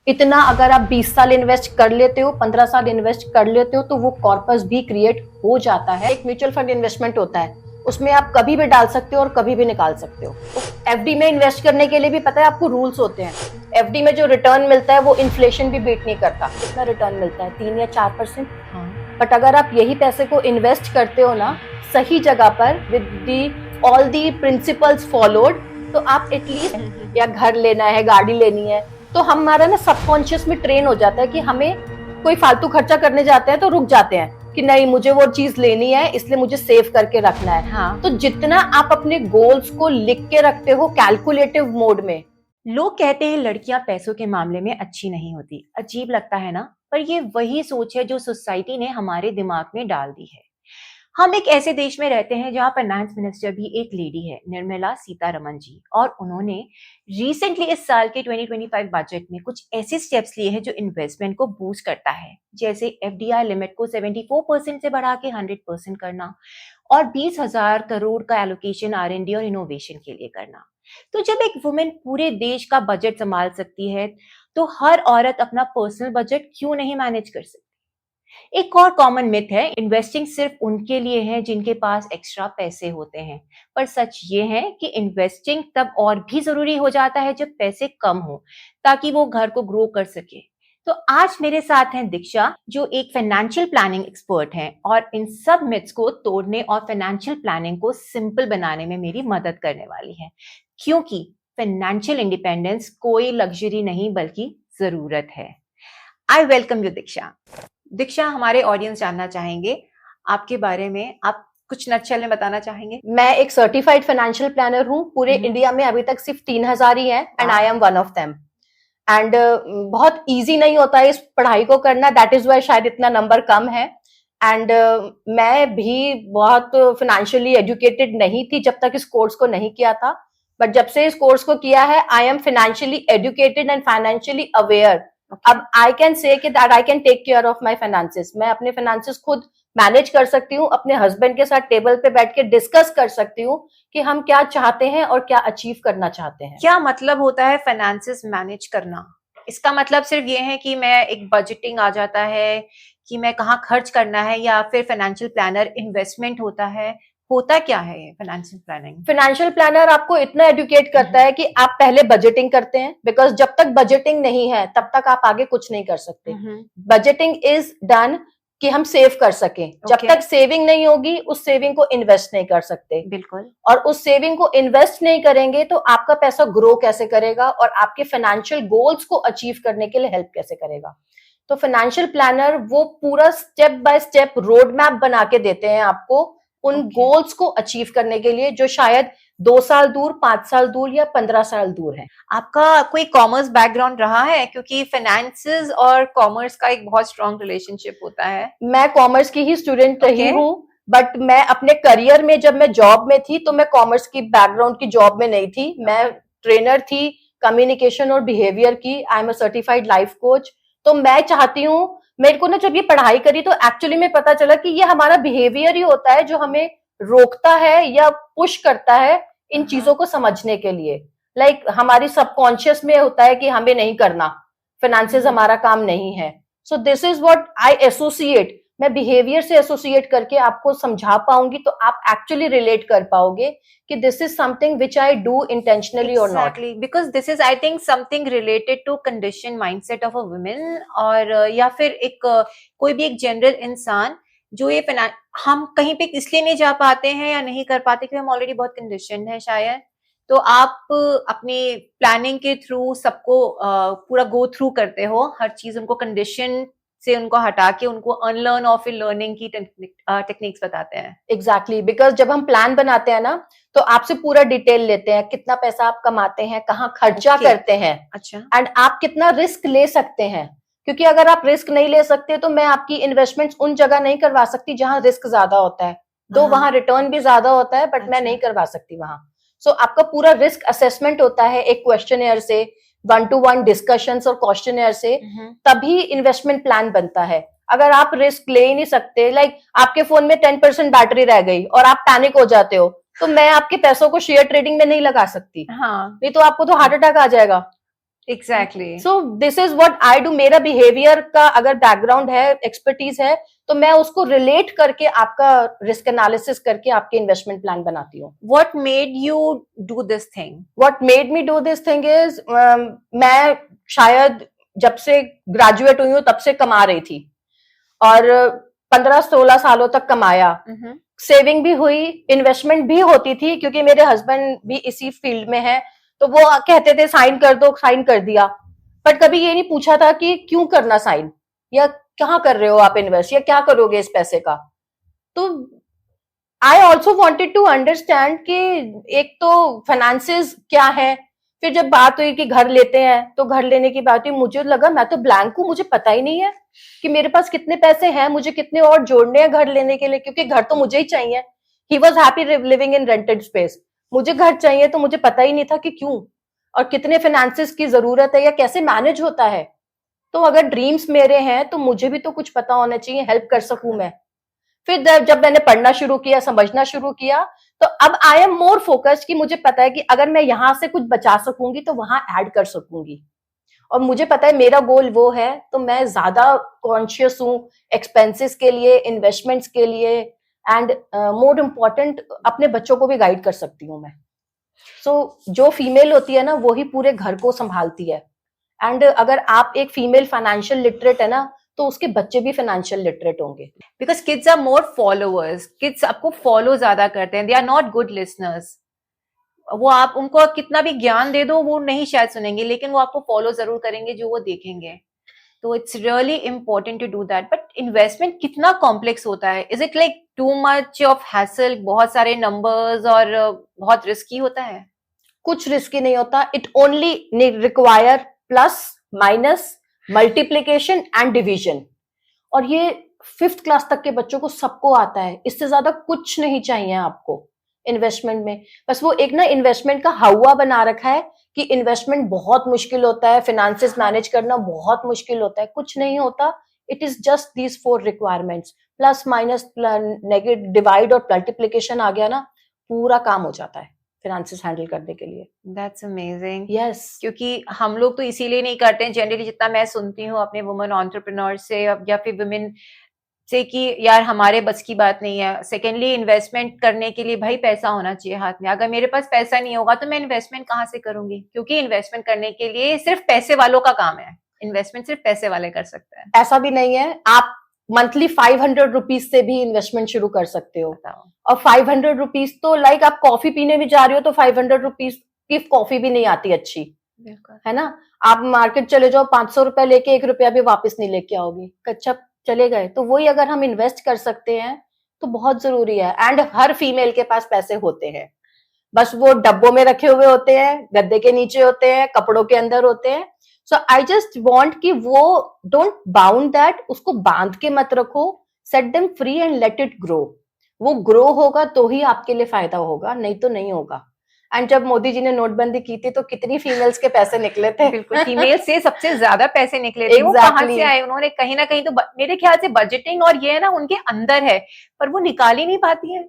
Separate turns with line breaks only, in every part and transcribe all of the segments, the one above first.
इतना अगर आप 20 साल इन्वेस्ट कर लेते हो, 15 साल इन्वेस्ट कर लेते हो, तो वो कॉर्पस भी क्रिएट हो जाता है। एक म्यूचुअल फंड इन्वेस्टमेंट होता है, उसमें आप कभी भी डाल सकते हो और कभी भी निकाल सकते हो। एफडी में इन्वेस्ट करने के लिए भी पता है आपको रूल्स होते हैं। एफडी में जो रिटर्न मिलता है वो इन्फ्लेशन भी बीट नहीं करता। कितना रिटर्न मिलता है? 3 या 4%। बट अगर आप यही पैसे को इन्वेस्ट करते हो ना सही जगह पर with the all the principles followed, तो आप एटलीस्ट या घर लेना है, गाड़ी लेनी है, तो हमारा ना सबकॉन्शियस में ट्रेन हो जाता है कि हमें कोई फालतू खर्चा करने जाते हैं तो रुक जाते हैं कि नहीं मुझे वो चीज लेनी है इसलिए मुझे सेव करके रखना है।
हाँ।
तो जितना आप अपने गोल्स को लिख के रखते हो कैलकुलेटिव मोड में।
लोग कहते हैं लड़कियां पैसों के मामले में अच्छी नहीं होती। अजीब लगता है ना, पर ये वही सोच है जो सोसाइटी ने हमारे दिमाग में डाल दी है। हम एक ऐसे देश में रहते हैं जहां फाइनेंस मिनिस्टर भी एक लेडी है, निर्मला सीतारमण जी, और उन्होंने रिसेंटली इस साल के 2025 बजट में कुछ ऐसे स्टेप्स लिए हैं जो इन्वेस्टमेंट को बूस्ट करता है, जैसे एफडीआई लिमिट को 74% से बढ़ा के 100% करना और 20,000 करोड़ का एलोकेशन आर&डी और इनोवेशन के लिए करना। तो जब एक वुमेन पूरे देश का बजट संभाल सकती है, तो हर औरत अपना पर्सनल बजट क्यों नहीं मैनेज कर सकती? एक और कॉमन मिथ है, इन्वेस्टिंग सिर्फ उनके लिए है जिनके पास एक्स्ट्रा पैसे होते हैं। पर सच ये है कि इन्वेस्टिंग तब और भी जरूरी हो जाता है जब पैसे कम हो, ताकि वो घर को ग्रो कर सके। तो आज मेरे साथ हैं दीक्षा, जो एक फाइनेंशियल प्लानिंग एक्सपर्ट हैं और इन सब मिथ्स को तोड़ने और फाइनेंशियल प्लानिंग को सिंपल बनाने में मेरी मदद करने वाली है। क्योंकि फाइनेंशियल इंडिपेंडेंस कोई लग्जरी नहीं बल्कि जरूरत है। आई वेलकम यू दीक्षा। दीक्षा, हमारे ऑडियंस जानना चाहेंगे आपके बारे में, आप कुछ नटशेल में बताना चाहेंगे?
मैं एक सर्टिफाइड फाइनेंशियल प्लानर हूँ। पूरे इंडिया में अभी तक सिर्फ 3,000 ही है and I am one of them. And बहुत इजी नहीं होता है इस पढ़ाई को करना, दैट इज वाई शायद इतना नंबर कम है। एंड मैं भी बहुत फाइनेंशियली एजुकेटेड नहीं थी जब तक इस कोर्स को नहीं किया था। बट जब से इस कोर्स को किया है I am financially educated and financially aware. अब I can say that I can take care of my finances. मैं अपने फाइनेंसेस खुद मैनेज कर सकती हूँ, अपने हस्बैंड के साथ टेबल पे बैठ के डिस्कस कर सकती हूँ कि हम क्या चाहते हैं और क्या अचीव करना चाहते हैं।
क्या मतलब होता है फाइनेंसेस मैनेज करना? इसका मतलब सिर्फ ये है कि मैं एक बजटिंग आ जाता है कि मैं कहाँ खर्च करना है, या फिर फाइनेंशियल प्लानर इन्वेस्टमेंट होता है? होता क्या है फाइनेंशियल प्लानिंग?
फाइनेंशियल प्लानर आपको इतना एडुकेट करता है कि आप पहले बजटिंग करते हैं, बिकॉज जब तक बजटिंग नहीं है तब तक आप आगे कुछ नहीं कर सकते। बजटिंग इज डन कि हम सेव कर सकें। जब तक सेविंग नहीं होगी उस सेविंग को इन्वेस्ट नहीं कर सकते।
बिल्कुल।
और उस सेविंग को इन्वेस्ट नहीं करेंगे तो आपका पैसा ग्रो कैसे करेगा और आपके फाइनेंशियल गोल्स को अचीव करने के लिए हेल्प कैसे करेगा। तो फाइनेंशियल प्लानर वो पूरा step by step road map बना के देते हैं आपको उन गोल्स को अचीव करने के लिए, जो शायद 2 साल दूर, 5 साल दूर या 15 साल दूर है।
आपका कोई कॉमर्स बैकग्राउंड रहा है? क्योंकि फाइनेंसेस और कॉमर्स का एक बहुत स्ट्रॉन्ग रिलेशनशिप होता है।
मैं कॉमर्स की ही स्टूडेंट रही हूँ, बट मैं अपने करियर में जब मैं जॉब में थी तो मैं कॉमर्स की बैकग्राउंड की जॉब में नहीं थी। मैं ट्रेनर थी कम्युनिकेशन और बिहेवियर की। I am a certified life coach. तो मैं चाहती हूँ, मेरे को ना जब ये पढ़ाई करी तो एक्चुअली में पता चला कि ये हमारा बिहेवियर ही होता है जो हमें रोकता है या पुश करता है इन चीजों को समझने के लिए। लाइक हमारी सबकॉन्शियस में होता है कि हमें नहीं करना, फाइनेंसेस हमारा काम नहीं है। सो this is what I associate. मैं बिहेवियर से एसोसिएट करके आपको समझा पाऊंगी तो आप एक्चुअली रिलेट कर पाओगे कि this is something which I do intentionally और not.
Because this is I think something related to condition mindset of a women, और या फिर एक कोई भी एक जनरल इंसान जो ये हम कहीं पे इसलिए नहीं जा पाते हैं या नहीं कर पाते कि हम ऑलरेडी बहुत कंडीशन है शायद। तो आप अपने प्लानिंग के थ्रू सबको पूरा गो थ्रू करते हो हर चीज, उनको कंडीशन से उनको हटा के उनको अनलर्न और फिर लर्निंग की टेक्निक्स बताते हैं।
एग्जैक्टली, बिकॉज जब हम प्लान बनाते हैं ना तो आपसे पूरा डिटेल लेते हैं, कितना पैसा आप कमाते हैं, कहाँ खर्चा करते हैं,
अच्छा,
एंड आप कितना रिस्क ले सकते हैं। क्योंकि अगर आप रिस्क नहीं ले सकते तो मैं आपकी इन्वेस्टमेंट्स उन जगह नहीं करवा सकती जहां रिस्क ज्यादा होता है। दो वहां रिटर्न भी ज्यादा होता है बट मैं नहीं करवा सकती वहां। सो आपका पूरा रिस्क असेसमेंट होता है एक क्वेश्चनेयर से, 1-to-1 डिस्कशंस और क्वेश्चनेयर से, तभी इन्वेस्टमेंट प्लान बनता है। अगर आप रिस्क ले ही नहीं सकते, लाइक आपके फोन में 10% बैटरी रह गई और आप पैनिक हो जाते हो, तो मैं आपके पैसों को शेयर ट्रेडिंग में नहीं लगा सकती।
हाँ,
नहीं तो आपको तो हार्ट अटैक आ जाएगा।
Exactly.
So this is what I do. मेरा बिहेवियर का अगर बैकग्राउंड है, एक्सपर्टीज है, तो मैं उसको रिलेट करके आपका रिस्क एनालिसिस करके आपके इन्वेस्टमेंट प्लान बनाती हूँ।
What made you do this thing?
What made me do this thing is, मैं शायद जब से ग्रेजुएट हुई हूँ तब से कमा रही थी, और 15-16 सालों तक कमाया, सेविंग भी हुई, इन्वेस्टमेंट भी होती थी, क्योंकि मेरे हस्बैंड भी इसी फील्ड में है, तो वो कहते थे साइन कर दो, साइन कर दिया, बट कभी ये नहीं पूछा था कि क्यों करना साइन, या कहाँ कर रहे हो आप इन्वेस्ट, या क्या करोगे इस पैसे का। तो I also wanted to understand कि एक तो फाइनेंसेस क्या है। फिर जब बात हुई कि घर लेते हैं, तो घर लेने की बात हुई, मुझे लगा मैं तो ब्लैंक हूँ, मुझे पता ही नहीं है कि मेरे पास कितने पैसे हैं, मुझे कितने और जोड़ने हैं घर लेने के लिए, क्योंकि घर तो मुझे ही चाहिए। He was happy living in rented space, मुझे घर चाहिए, तो मुझे पता ही नहीं था कि क्यों और कितने फाइनेंसेस की जरूरत है या कैसे मैनेज होता है। तो अगर ड्रीम्स मेरे हैं तो मुझे भी तो कुछ पता होना चाहिए, हेल्प कर सकूं मैं। फिर जब मैंने पढ़ना शुरू किया, समझना शुरू किया, तो अब आई एम मोर फोकस्ड कि मुझे पता है कि अगर मैं यहां से कुछ बचा सकूंगी तो वहां ऐड कर सकूंगी, और मुझे पता है मेरा गोल वो है, तो मैं ज्यादा कॉन्शियस हूँ एक्सपेंसेस के लिए, इन्वेस्टमेंट्स के लिए, एंड मोर इम्पोर्टेंट अपने बच्चों को भी गाइड कर सकती हूँ मैं। सो जो फीमेल होती है ना, वो ही पूरे घर को संभालती है, एंड अगर आप एक फीमेल फाइनेंशियल लिटरेट है ना, तो उसके बच्चे भी फाइनेंशियल लिटरेट होंगे।
Because kids are more followers, kids आपको फॉलो ज्यादा करते हैं, they are not good listeners. वो आप उनको कितना भी ज्ञान दे दो वो नहीं शायद सुनेंगे, लेकिन वो आपको फॉलो जरूर करेंगे जो वो देखेंगे। तो it's really important to do that. But investment कितना कॉम्प्लेक्स होता है? Is it like too much of hassle, बहुत सारे नंबर्स, और बहुत रिस्की होता है?
कुछ रिस्की नहीं होता, it only require plus minus multiplication and division, और ये 5th क्लास तक के बच्चों को सबको आता है। इससे ज्यादा कुछ नहीं चाहिए आपको इन्वेस्टमेंट में। बस वो एक ना इन्वेस्टमेंट का हवा बना रखा है कि इन्वेस्टमेंट बहुत मुश्किल होता है, फाइनेंसेस मैनेज करना बहुत मुश्किल होता है। कुछ नहीं होता, it is just these 4 requirements, plus minus negative divide और मल्टीप्लीकेशन आ गया ना, पूरा काम हो जाता है फाइनेंसेस हैंडल करने के लिए।
That's amazing.
यस,
क्योंकि हम लोग तो इसीलिए नहीं करते हैं जनरली, जितना मैं सुनती हूँ अपने वुमेन एंटरप्रेन्योर से या फिर वुमेन से, कि यार हमारे बस की बात नहीं है। सेकेंडली, इन्वेस्टमेंट करने के लिए भाई पैसा होना चाहिए हाथ में। अगर मेरे पास पैसा नहीं होगा तो मैं इन्वेस्टमेंट कहाँ से करूंगी? क्योंकि इन्वेस्टमेंट करने के लिए सिर्फ पैसे वालों का काम है, इन्वेस्टमेंट सिर्फ पैसे वाले कर सकते हैं।
ऐसा भी नहीं है, आप मंथली 500 रुपीज से भी इन्वेस्टमेंट शुरू कर सकते हो। और 500 रुपीज तो लाइक आप कॉफी पीने भी जा रहे हो तो 500 रुपीज की कॉफी भी नहीं आती अच्छी, है ना। आप मार्केट चले जाओ, 500 रुपए लेके 1 रुपया भी वापस नहीं लेके आओगे, कच्चा चले गए। तो वही अगर हम इन्वेस्ट कर सकते हैं तो बहुत जरूरी है। एंड हर फीमेल के पास पैसे होते हैं, बस वो डब्बों में रखे हुए होते हैं, गद्दे के नीचे होते हैं, कपड़ों के अंदर होते हैं। सो आई जस्ट वॉन्ट कि वो डोंट बाउंड दैट, उसको बांध के मत रखो, set them free and let it grow. वो ग्रो होगा तो ही आपके लिए फायदा होगा, नहीं तो नहीं होगा। एंड जब मोदी जी ने नोटबंदी की थी तो कितनी फीमेल्स के पैसे निकले थे।
बिल्कुल, फीमेल से सबसे ज्यादा पैसे निकले थे। वो कहाँ से आए? उन्होंने कहीं ना कहीं तो मेरे ख्याल से बजटिंग और ये है ना उनके अंदर है, पर वो निकाल ही नहीं पाती है।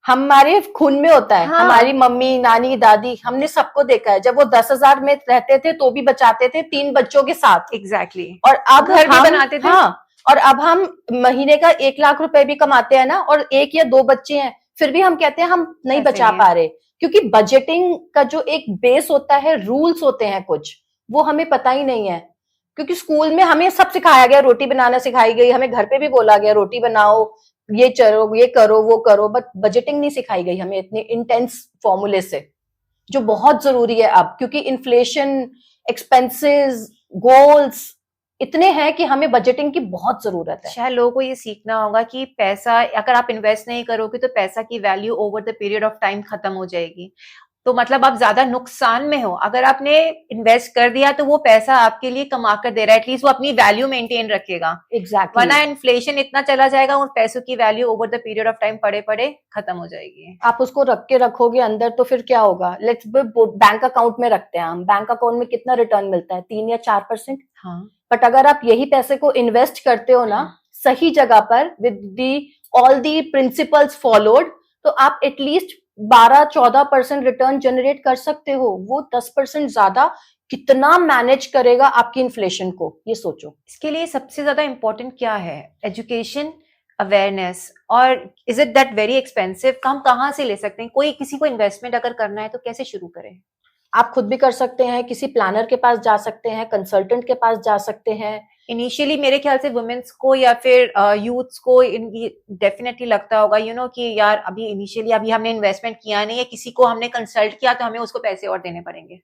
हमारे खून में होता है।
हाँ।
हमारी मम्मी, नानी, दादी, हमने सबको देखा है, जब वो 10,000 में रहते थे तो भी बचाते थे 3 बच्चों के साथ।
एग्जैक्टली।
और अब
घर भी बनाते थे।
हाँ, और अब हम महीने का 1 लाख रुपए भी कमाते हैं ना, और 1 या 2 बच्चे हैं, फिर भी हम कहते हैं हम नहीं बचा पा रहे, क्योंकि बजटिंग का जो एक बेस होता है, रूल्स होते हैं कुछ, वो हमें पता ही नहीं है। क्योंकि स्कूल में हमें सब सिखाया गया, रोटी बनाना सिखाई गई, हमें घर पे भी बोला गया रोटी बनाओ, ये चलो, ये करो, वो करो, बट बजटिंग नहीं सिखाई गई हमें इतने इंटेंस फॉर्मूले से, जो बहुत जरूरी है अब, क्योंकि इन्फ्लेशन, एक्सपेंसेस, गोल्स इतने हैं कि हमें बजटिंग की बहुत जरूरत है।
शायद लोगों को ये सीखना होगा कि पैसा, अगर आप इन्वेस्ट नहीं करोगे तो पैसा की value over the period of time खत्म हो जाएगी। तो मतलब आप ज्यादा नुकसान में हो। अगर आपने इन्वेस्ट कर दिया तो वो पैसा आपके लिए कमा कर दे रहा है, एटलीस्ट वो अपनी वैल्यू मेंटेन रखेगा।
एग्जैक्टली।
वरना इन्फ्लेशन इतना चला जाएगा, उन पैसों की value over the period of time पड़े पड़े खत्म हो जाएगी।
आप उसको रख के रखोगे अंदर तो फिर क्या होगा? लेट्स बैंक अकाउंट में रखते हैं हम, बैंक अकाउंट में कितना रिटर्न मिलता है? 3 या 4%।
हाँ।
बट अगर आप यही पैसे को इन्वेस्ट करते हो ना सही जगह पर, with the all the principles followed, तो आप एटलीस्ट 12-14% रिटर्न जनरेट कर सकते हो। वो 10% ज्यादा कितना मैनेज करेगा आपकी इन्फ्लेशन को, ये सोचो।
इसके लिए सबसे ज्यादा इम्पोर्टेंट क्या है? एजुकेशन, अवेयरनेस, और is it that very expensive? हम कहाँ से ले सकते हैं? कोई किसी को इन्वेस्टमेंट अगर करना है तो कैसे शुरू करें?
आप खुद भी कर सकते हैं, किसी प्लानर के पास जा सकते हैं, कंसल्टेंट के पास जा सकते हैं।
इनिशियली मेरे ख्याल से वुमेन्स को या फिर यूथ्स को डेफिनेटली लगता होगा कि यार अभी इनिशियली अभी हमने इन्वेस्टमेंट किया नहीं है, किसी को हमने कंसल्ट किया तो हमें उसको पैसे और देने पड़ेंगे।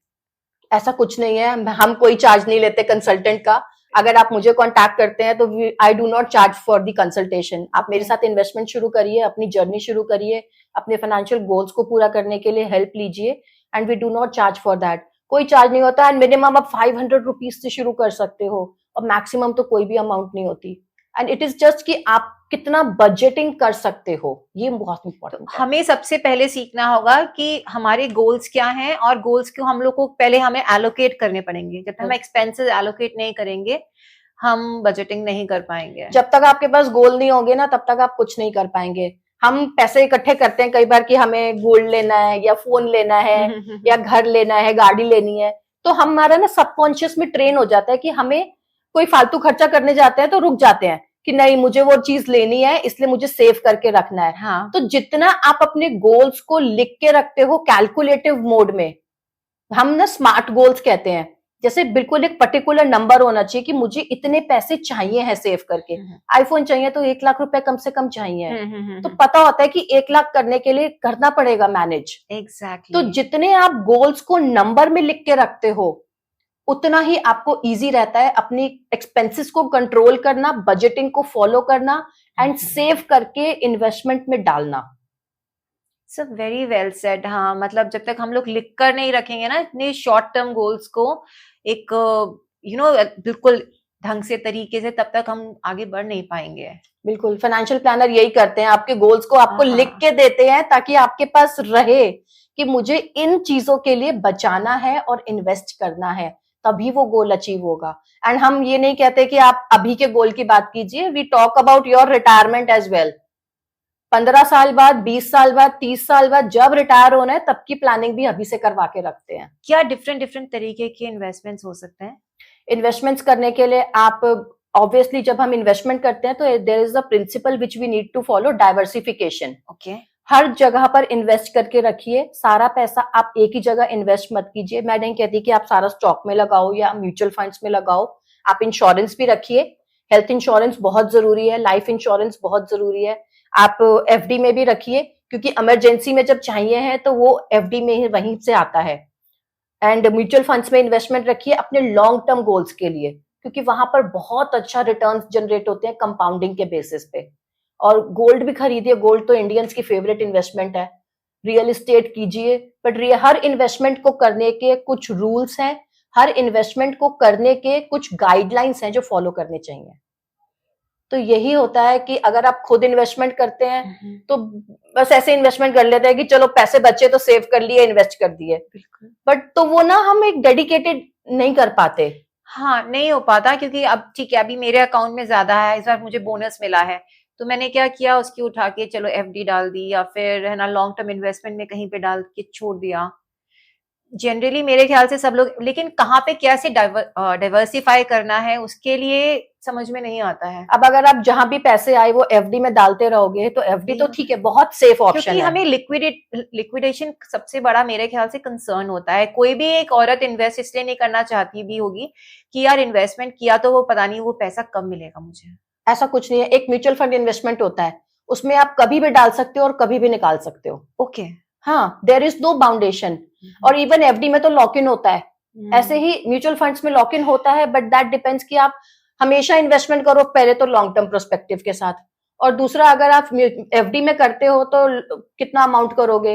ऐसा कुछ नहीं है, हम कोई चार्ज नहीं लेते कंसल्टेंट का। अगर आप मुझे कांटेक्ट करते हैं तो I do not charge for the consultation. आप मेरे साथ इन्वेस्टमेंट शुरू करिए, अपनी जर्नी शुरू करिए, अपने फाइनेंशियल गोल्स को पूरा करने के लिए हेल्प लीजिए, and we do not charge for that. कोई चार्ज नहीं होता, एंड मिनिमम आप 500 रुपीज से शुरू कर सकते हो, और मैक्सिमम तो कोई भी अमाउंट नहीं होती। एंड इट इज जस्ट कि आप कितना बजटिंग कर सकते हो, ये बहुत इंपॉर्टेंट है।
हमें सबसे पहले सीखना होगा कि हमारे गोल्स क्या हैं, और गोल्स को हम लोग को पहले हमें एलोकेट करने पड़ेंगे। जब तक हम एक्सपेंसेस एलोकेट नहीं करेंगे हम बजटिंग नहीं कर पाएंगे।
जब तक आपके पास गोल नहीं होंगे ना, तब तक आप कुछ नहीं कर पाएंगे। हम पैसे इकट्ठे करते हैं कई बार कि हमें गोल्ड लेना है, या फोन लेना है, या घर लेना है, गाड़ी लेनी है, तो हमारा ना सबकॉन्शियस में ट्रेन हो जाता है कि हमें कोई फालतू खर्चा करने जाते हैं तो रुक जाते हैं कि नहीं, मुझे वो चीज लेनी है, इसलिए मुझे सेव करके रखना है।
हाँ।
तो जितना आप अपने गोल्स को लिख के रखते हो कैलकुलेटिव मोड में, हम ना स्मार्ट गोल्स कहते हैं, जैसे बिल्कुल एक पर्टिकुलर नंबर होना चाहिए कि मुझे इतने पैसे चाहिए हैं सेव करके। आईफोन चाहिए तो 1 लाख रुपए कम से कम चाहिए, तो पता होता है कि 1 लाख करने के लिए करना पड़ेगा मैनेज।
एग्जैक्टली।
तो जितने आप गोल्स को नंबर में लिख के रखते हो, उतना ही आपको इजी रहता है अपनी एक्सपेंसेस को कंट्रोल करना, बजटिंग को फॉलो करना, एंड सेव करके इन्वेस्टमेंट में डालना।
सब वेरी वेल सेड। हाँ, मतलब जब तक हम लोग लिख कर नहीं रखेंगे ना इतने शॉर्ट टर्म गोल्स को एक बिल्कुल ढंग से तरीके से, तब तक हम आगे बढ़ नहीं पाएंगे।
बिल्कुल, फाइनेंशियल प्लानर यही करते हैं, आपके गोल्स को आपको लिख के देते हैं ताकि आपके पास रहे कि मुझे इन चीजों के लिए बचाना है और इन्वेस्ट करना है, तभी वो गोल अचीव होगा। एंड हम ये नहीं कहते कि आप अभी के गोल की बात कीजिए, we talk about your retirement as well. 15 साल बाद, 20 साल बाद, 30 साल बाद जब रिटायर होना है, तब की प्लानिंग भी अभी से करवा के रखते हैं।
क्या डिफरेंट डिफरेंट तरीके के इन्वेस्टमेंट्स हो सकते हैं?
इन्वेस्टमेंट्स करने के लिए आप ऑब्वियसली जब हम इन्वेस्टमेंट करते हैं तो there is a principle which we need to follow, diversification.
Okay.
हर जगह पर इन्वेस्ट करके रखिए, सारा पैसा आप एक ही जगह इन्वेस्ट मत कीजिए। मैं नहीं कहती कि आप सारा स्टॉक में लगाओ या म्यूचुअल फंड्स में लगाओ, आप इंश्योरेंस भी रखिए। हेल्थ इंश्योरेंस बहुत जरूरी है, लाइफ इंश्योरेंस बहुत जरूरी है। आप एफडी में भी रखिए, क्योंकि इमरजेंसी में जब चाहिए है तो वो एफडी में ही वहीं से आता है। एंड म्यूचुअल फंड्स में इन्वेस्टमेंट रखिए अपने लॉन्ग टर्म गोल्स के लिए, क्योंकि वहां पर बहुत अच्छा रिटर्न्स जनरेट होते हैं कंपाउंडिंग के बेसिस पे। और गोल्ड भी खरीदिए, गोल्ड तो इंडियंस की फेवरेट इन्वेस्टमेंट है। रियल एस्टेट कीजिए, बट हर इन्वेस्टमेंट को करने के कुछ रूल्स हैं, हर इन्वेस्टमेंट को करने के कुछ गाइडलाइंस हैं जो फॉलो करने चाहिए। तो यही होता है कि अगर आप खुद इन्वेस्टमेंट करते हैं तो बस ऐसे इन्वेस्टमेंट कर लेते हैं कि चलो पैसे बचे तो सेव कर लिए, इन्वेस्ट कर दिए, बट तो वो ना हम एक डेडिकेटेड नहीं कर पाते।
हाँ, नहीं हो पाता, क्योंकि अब ठीक है अभी मेरे अकाउंट में ज्यादा है, इस बार मुझे बोनस मिला है, तो मैंने क्या किया, उसकी उठा के चलो एफडी डाल दी, या फिर है ना लॉन्ग टर्म इन्वेस्टमेंट में कहीं पे डाल के छोड़ दिया। जनरली मेरे ख्याल से सब लोग, लेकिन कहाँ पे कैसे डाइवर्सिफाई करना है उसके लिए समझ में नहीं आता है।
अब अगर आप जहां भी पैसे आए वो एफडी में डालते रहोगे तो एफडी तो ठीक है, बहुत सेफ ऑप्शन
क्योंकि
है।
हमें लिक्विडेशन सबसे बड़ा मेरे ख्याल से कंसर्न होता है। कोई भी एक औरत इन्वेस्ट इसलिए नहीं करना चाहती भी होगी कि यार इन्वेस्टमेंट किया तो वो पता नहीं वो पैसा कब मिलेगा मुझे।
ऐसा कुछ नहीं है, एक म्यूचुअल फंड इन्वेस्टमेंट होता है, उसमें आप कभी भी डाल सकते हो और कभी भी निकाल सकते हो।
ओके।
हाँ, देयर इज नो बाउंडेशन। और इवन एफडी में तो लॉक इन होता है, ऐसे ही म्यूचुअल फंड्स में लॉक इन होता है, बट दैट डिपेंड्स कि आप हमेशा इन्वेस्टमेंट करो पहले तो लॉन्ग टर्म प्रोस्पेक्टिव के साथ, और दूसरा अगर आप एफडी में करते हो तो कितना अमाउंट करोगे।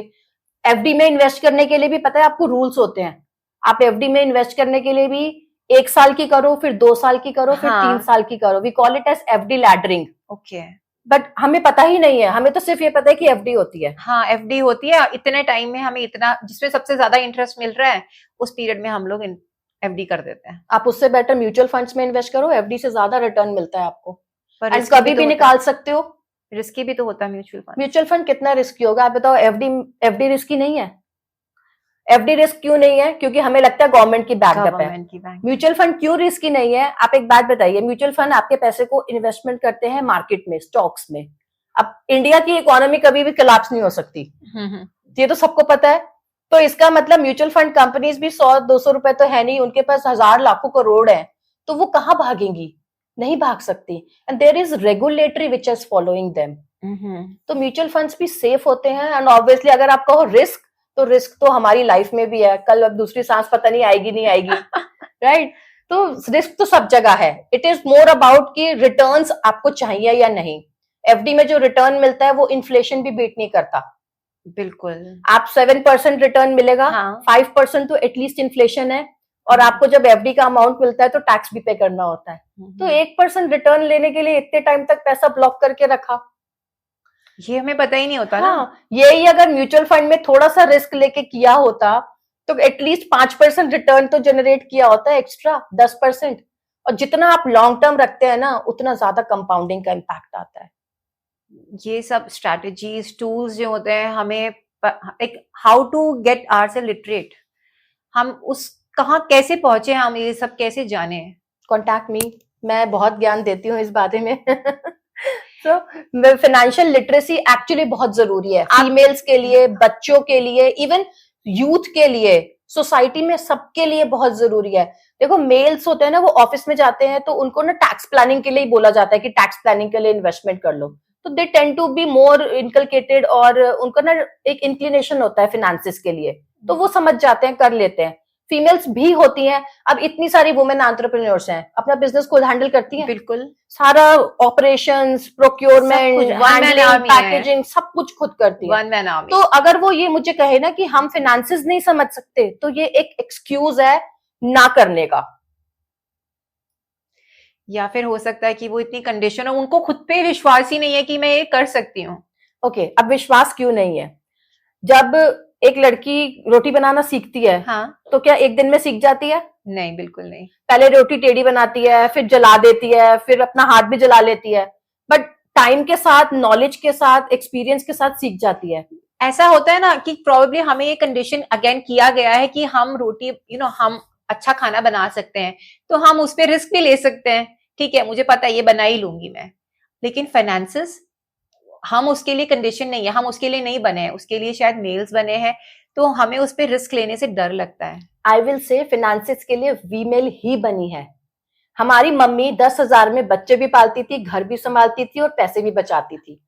एफडी में इन्वेस्ट करने के लिए भी पता है आपको रूल्स होते हैं। आप एफडी में इन्वेस्ट करने के लिए भी 1 साल की करो, फिर 2 साल की करो, फिर 3 साल की करो। We call it as FD laddering.
Okay.
But हमें पता ही नहीं है, हमें तो सिर्फ ये पता है कि एफडी होती है।
हाँ, एफडी होती है, इतने टाइम में हमें इतना, जिसमें सबसे ज्यादा इंटरेस्ट मिल रहा है उस पीरियड में हम लोग एफडी कर देते हैं।
आप उससे बेटर म्यूचुअल फंड्स में इन्वेस्ट करो, एफडी से ज्यादा रिटर्न मिलता है आपको,
पर
एंड कभी भी निकाल सकते हो।
रिस्की भी तो होता है म्यूचुअल फंड।
म्यूचुअल फंड कितना रिस्की होगा आप बताओ? एफडी रिस्की नहीं है? एफडी रिस्क क्यों नहीं है? क्योंकि हमें लगता है गवर्नमेंट की बैकअप है।
गवर्नमेंट की बैंक।
म्यूचुअल फंड क्यों रिस्की नहीं है? आप एक बात बताइए, म्यूचुअल फंड आपके पैसे को इन्वेस्टमेंट करते हैं मार्केट में, स्टॉक्स में। अब इंडिया की इकोनॉमी कभी भी कोलैप्स नहीं हो सकती, ये तो सबको पता है। तो इसका मतलब म्यूचुअल फंड कंपनीज भी 100-200 रुपए तो है नहीं, उनके पास हजार लाखों करोड़ है, तो वो कहाँ भागेंगी? नहीं भाग सकती। And there is regulatory which is following them. तो म्यूचुअल फंड्स भी सेफ होते हैं। एंड ऑब्वियसली अगर आप कहो रिस्क, तो रिस्क तो हमारी लाइफ में भी है, कल अब दूसरी सांस पता नहीं आएगी नहीं आएगी, राइट? तो रिस्क तो सब जगह है। इट इज मोर अबाउट कि रिटर्न्स आपको चाहिए या नहीं। एफडी में जो रिटर्न मिलता है वो इन्फ्लेशन भी बीट नहीं करता।
बिल्कुल।
आप 7% रिटर्न मिलेगा,
हाँ।
5% तो एटलीस्ट इन्फ्लेशन है, और आपको जब एफडी का अमाउंट मिलता है तो टैक्स भी पे करना होता है। तो 1% रिटर्न लेने के लिए इतने टाइम तक पैसा ब्लॉक करके रखा,
ये हमें पता ही नहीं होता ना।
हाँ, यही अगर म्यूचुअल फंड में थोड़ा सा रिस्क लेके किया होता तो एटलीस्ट 5% रिटर्न तो जनरेट किया होता है एक्स्ट्रा, 10%। और जितना आप लॉन्ग टर्म रखते हैं ना, उतना ज्यादा कंपाउंडिंग का इम्पैक्ट आता है।
ये सब स्ट्रैटेजीज टूल्स जो होते हैं, हमें एक how to get ourselves literate, हम उस कहाँ कैसे पहुंचे, हम ये सब कैसे जाने।
कॉन्टैक्ट मी, मैं बहुत ज्ञान देती हूँ इस बारे में। तो फाइनेंशियल लिटरेसी एक्चुअली बहुत जरूरी है फीमेल्स के लिए, बच्चों के लिए, इवन यूथ के लिए, सोसाइटी में सबके लिए बहुत जरूरी है। देखो मेल्स होते हैं ना, वो ऑफिस में जाते हैं तो उनको ना टैक्स प्लानिंग के लिए ही बोला जाता है कि टैक्स प्लानिंग के लिए इन्वेस्टमेंट कर लो, तो they tend to be more inculcated, और उनका ना एक इंक्लिनेशन होता है फिनेंसिस के लिए, तो वो समझ जाते हैं, कर लेते हैं। फीमेल्स भी होती हैं, अब इतनी सारी वुमेन एंटरप्रेन्योर्स हैं, अपना बिजनेस खुद हैंडल करती हैं,
बिल्कुल
सारा ऑपरेशंस, प्रोक्योरमेंट, हैंडलिंग, पैकेजिंग, सब कुछ खुद करती है।
One man army.
तो अगर वो ये मुझे कहे ना कि हम फिनेंसेस नहीं समझ सकते, तो ये एक एक्सक्यूज है ना करने का।
या फिर हो सकता है कि वो इतनी कंडीशन है, उनको खुद पे विश्वास ही नहीं है कि मैं ये कर सकती हूँ।
ओके, अब विश्वास क्यों नहीं है? जब एक लड़की रोटी बनाना सीखती है,
हाँ।
तो क्या एक दिन में सीख जाती है?
नहीं, बिल्कुल नहीं।
पहले रोटी टेढ़ी बनाती है, फिर जला देती है, फिर अपना हाथ भी जला लेती है, बट टाइम के साथ, नॉलेज के साथ, एक्सपीरियंस के साथ सीख जाती है।
ऐसा होता है ना कि प्रोबेबली हमें ये कंडीशन अगेन किया गया है कि हम रोटी हम अच्छा खाना बना सकते हैं, तो हम उस पर रिस्क भी ले सकते हैं। ठीक है, मुझे पता है ये बना ही लूंगी मैं, लेकिन फाइनेंसेस हम उसके लिए कंडीशन नहीं है, हम उसके लिए नहीं बने हैं, उसके लिए शायद मेल्स बने हैं, तो हमें उस पर रिस्क लेने से डर लगता है।
आई विल से फिनेंसेस के लिए फीमेल ही बनी है। हमारी मम्मी 10,000 में बच्चे भी पालती थी, घर भी संभालती थी और पैसे भी बचाती थी।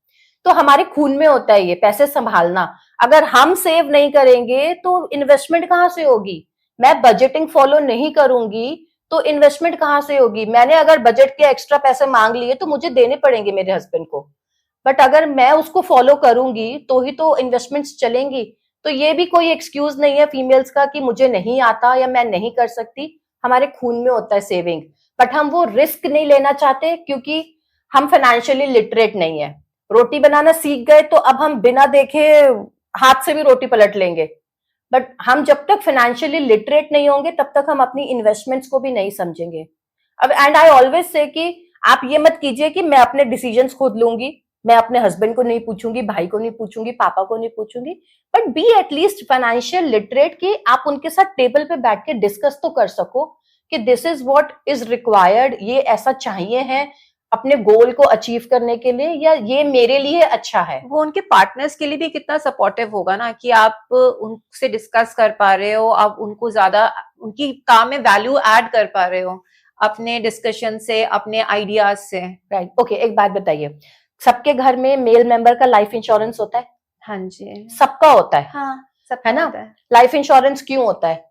तो हमारे खून में होता है ये पैसे संभालना। अगर हम सेव नहीं करेंगे तो इन्वेस्टमेंट कहाँ से होगी? मैं बजटिंग फॉलो नहीं करूंगी तो इन्वेस्टमेंट कहाँ से होगी? मैंने अगर बजट के एक्स्ट्रा पैसे मांग लिए तो मुझे देने पड़ेंगे मेरे हस्बैंड को, बट अगर मैं उसको फॉलो करूंगी तो ही तो इन्वेस्टमेंट्स चलेंगी। तो ये भी कोई एक्सक्यूज नहीं है फीमेल्स का कि मुझे नहीं आता या मैं नहीं कर सकती। हमारे खून में होता है सेविंग, बट हम वो रिस्क नहीं लेना चाहते क्योंकि हम फाइनेंशियली लिटरेट नहीं है। रोटी बनाना सीख गए तो अब हम बिना देखे हाथ से भी रोटी पलट लेंगे, बट हम जब तक फाइनेंशियली लिटरेट नहीं होंगे तब तक हम अपनी इन्वेस्टमेंट्स को भी नहीं समझेंगे। अब एंड आई ऑलवेज से कि आप ये मत कीजिए कि मैं अपने डिसीजंस खुद लूंगी, मैं अपने हस्बैंड को नहीं पूछूंगी, भाई को नहीं पूछूंगी, पापा को नहीं पूछूंगी, but be at least financial literate कि आप उनके साथ टेबल पे बैठ के डिस्कस तो कर सको कि this is what is required, ये ऐसा चाहिए है अपने गोल को अचीव करने के लिए, या ये मेरे लिए अच्छा है।
वो उनके पार्टनर्स के लिए भी कितना सपोर्टिव होगा ना कि आप उनसे डिस्कस कर पा रहे हो, आप उनको ज्यादा उनकी काम में वैल्यू ऐड कर पा रहे हो अपने डिस्कशन से, अपने आइडियाज से।
राइट, ओके, एक बात बताइए, सबके घर में मेल मेंबर का लाइफ इंश्योरेंस होता है?
हाँ जी,
सबका होता है।
हाँ, सब
है ना?
होता है।
लाइफ इंश्योरेंस क्यों होता है?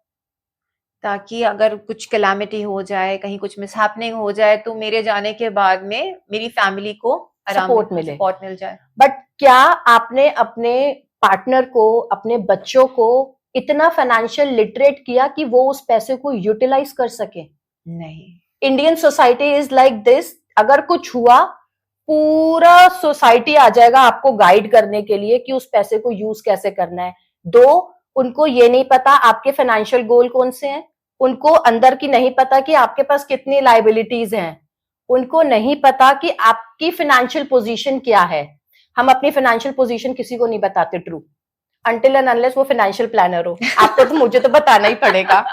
ताकि अगर कुछ कैलामिटी हो जाए, कहीं कुछ मिसहैपनिंग हो जाए, तो मेरे जाने के बाद में मेरी फैमिली को
सपोर्ट मिले,
सपोर्ट मिल जाए।
बट क्या आपने अपने पार्टनर को, अपने बच्चों को इतना फाइनेंशियल लिटरेट किया कि वो उस पैसे को यूटिलाइज कर सके?
नहीं।
Indian society is like this, अगर कुछ हुआ पूरा सोसाइटी आ जाएगा आपको गाइड करने के लिए कि उस पैसे को यूज कैसे करना है। दो, उनको ये नहीं पता आपके फाइनेंशियल गोल कौन से हैं, उनको अंदर की नहीं पता कि आपके पास कितनी लाइबिलिटीज हैं, उनको नहीं पता कि आपकी फाइनेंशियल पोजीशन क्या है। हम अपनी फाइनेंशियल पोजीशन किसी को नहीं बताते ट्रू, until and unless वो फाइनेंशियल प्लानर हो। आपको तो मुझे तो बताना ही पड़ेगा।